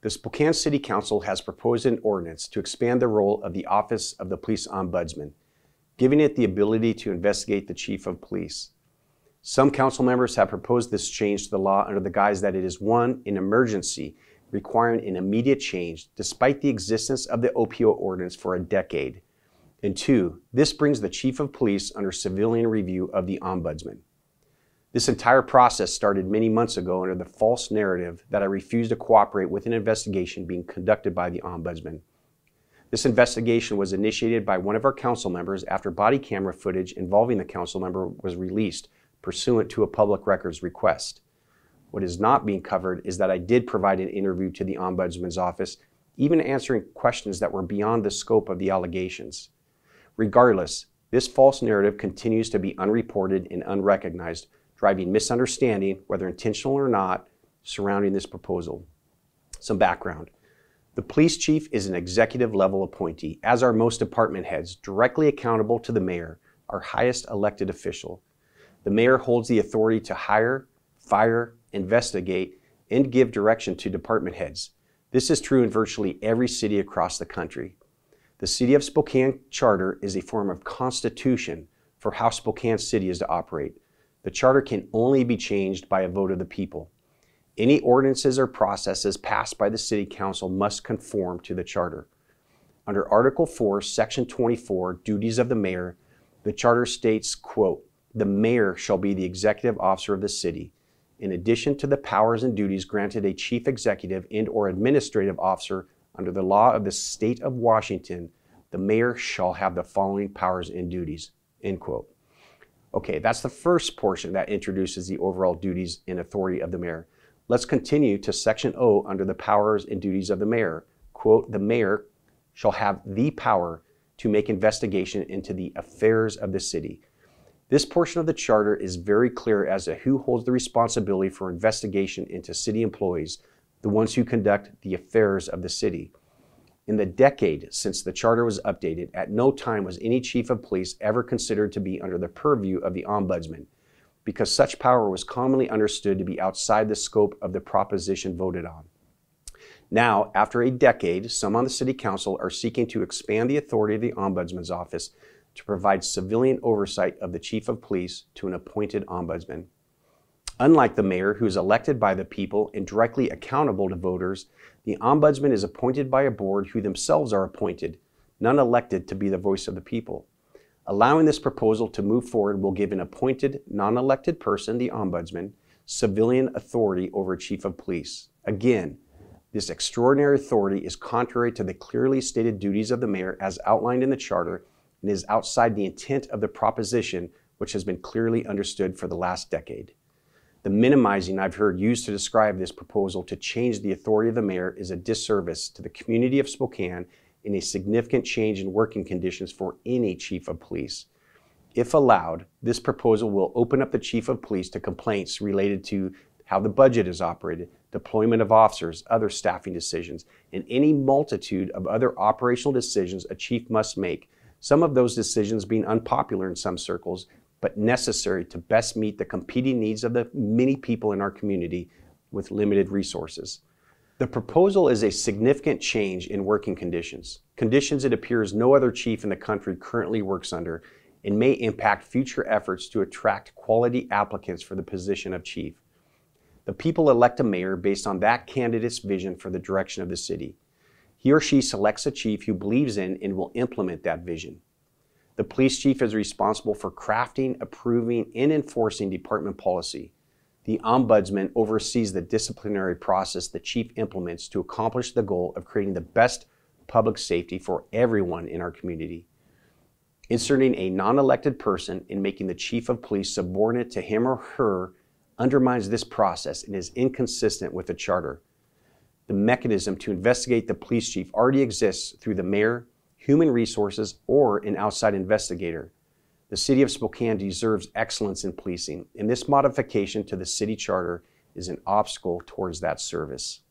The Spokane City Council has proposed an ordinance to expand the role of the Office of the Police Ombudsman, giving it the ability to investigate the Chief of Police. Some council members have proposed this change to the law under the guise that it is, one, an emergency requiring an immediate change despite the existence of the OPO ordinance for a decade, and two, this brings the Chief of Police under civilian review of the Ombudsman. This entire process started many months ago under the false narrative that I refused to cooperate with an investigation being conducted by the Ombudsman. This investigation was initiated by one of our council members after body camera footage involving the council member was released pursuant to a public records request. What is not being covered is that I did provide an interview to the Ombudsman's office, even answering questions that were beyond the scope of the allegations. Regardless, this false narrative continues to be unreported and unrecognized, driving misunderstanding, whether intentional or not, surrounding this proposal. Some background. The police chief is an executive level appointee, as are most department heads, directly accountable to the mayor, our highest elected official. The mayor holds the authority to hire, fire, investigate, and give direction to department heads. This is true in virtually every city across the country. The City of Spokane Charter is a form of constitution for how Spokane City is to operate. The charter can only be changed by a vote of the people. Any ordinances or processes passed by the City Council must conform to the charter. Under Article 4, Section 24, Duties of the Mayor, the charter states, quote, "The mayor shall be the executive officer of the city. In addition to the powers and duties granted a chief executive and/or administrative officer under the law of the state of Washington, the mayor shall have the following powers and duties," end quote. Okay, that's the first portion that introduces the overall duties and authority of the mayor. Let's continue to Section O under the powers and duties of the mayor. Quote, "The mayor shall have the power to make investigation into the affairs of the city." This portion of the charter is very clear as to who holds the responsibility for investigation into city employees, the ones who conduct the affairs of the city. In the decade since the charter was updated, at no time was any chief of police ever considered to be under the purview of the Ombudsman, because such power was commonly understood to be outside the scope of the proposition voted on. Now, after a decade, some on the City Council are seeking to expand the authority of the Ombudsman's office to provide civilian oversight of the Chief of Police to an appointed Ombudsman. Unlike the mayor, who is elected by the people and directly accountable to voters, the Ombudsman is appointed by a board who themselves are appointed, none elected to be the voice of the people. Allowing this proposal to move forward will give an appointed, non-elected person, the Ombudsman, civilian authority over Chief of Police. Again, this extraordinary authority is contrary to the clearly stated duties of the mayor as outlined in the charter and is outside the intent of the proposition, which has been clearly understood for the last decade. The minimizing I've heard used to describe this proposal to change the authority of the mayor is a disservice to the community of Spokane and a significant change in working conditions for any chief of police. If allowed, this proposal will open up the chief of police to complaints related to how the budget is operated, deployment of officers, other staffing decisions, and any multitude of other operational decisions a chief must make, some of those decisions being unpopular in some circles, but necessary to best meet the competing needs of the many people in our community with limited resources. The proposal is a significant change in working conditions, conditions it appears no other chief in the country currently works under, and may impact future efforts to attract quality applicants for the position of chief. The people elect a mayor based on that candidate's vision for the direction of the city. He or she selects a chief who believes in and will implement that vision. The police chief is responsible for crafting, approving, and enforcing department policy. The Ombudsman oversees the disciplinary process the chief implements to accomplish the goal of creating the best public safety for everyone in our community. Inserting a non-elected person and making the chief of police subordinate to him or her undermines this process and is inconsistent with the charter. The mechanism to investigate the police chief already exists through the mayor, human resources, or an outside investigator. The City of Spokane deserves excellence in policing, and this modification to the city charter is an obstacle towards that service.